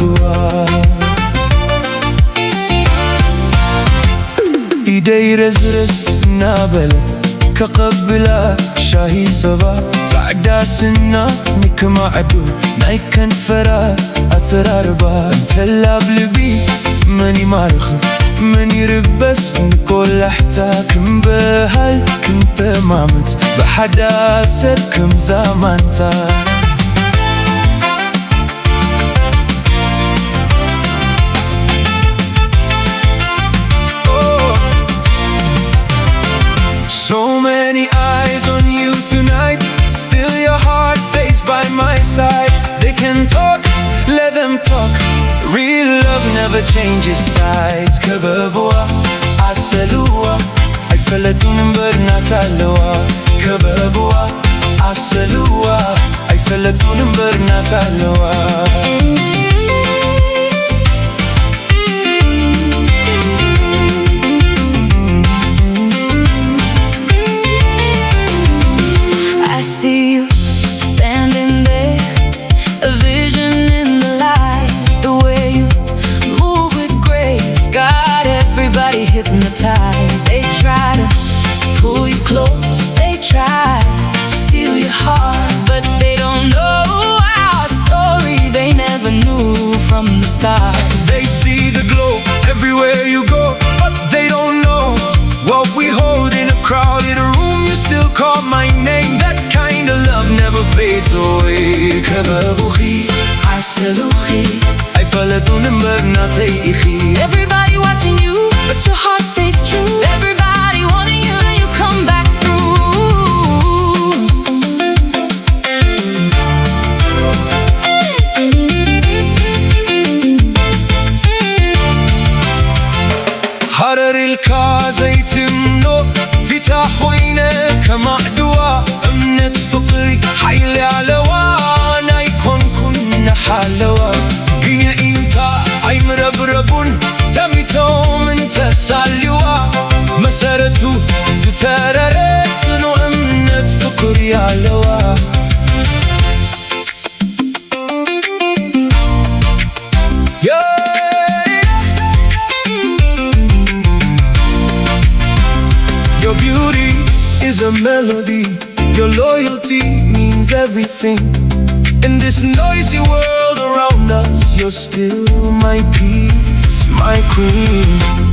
كببوا إيدي رزرز نابلة كقبلة شاهي صبا تعداسنا نكما عدو ناي كنفرا أتراربا انتلا بلبي مني مارخ مني ربس نقول حتى كم بهال كنت مامت بحدا سر كم زمانتا So many eyes on you tonight, still your heart stays by my side. They can talk, let them talk, real love never changes sides. Kebebuwa, aseluwa, ay felatun bernatalawa. Kebebuwa, aseluwa, ay felatun bernatalawa. See you standing there, a vision in the light. The way you move with grace got everybody hypnotized. They try to pull you close, they try to steal your heart, but they don't know our story. They never knew from the start. They see the glow everywhere you go, but they don't know what we hold in a crowded room. You still call my name. That kind of love never fades away. Kebebuhi, aseluhi, ay falatun bernateihi. Everybody watching you, but your heart stays true. Everybody wanting you, so you come back through. Hararilka zaytimno فتح وينك كمعدوى أمنت فقري حيلي علوى أنا يكون كنا حلوى قيا إنتا أي مربربون دميتو من تساليوى مسارتو سترارتنو أمنت فقري علوى Your beauty is a melody. Your loyalty means everything. In this noisy world around us, you're still my peace, my queen.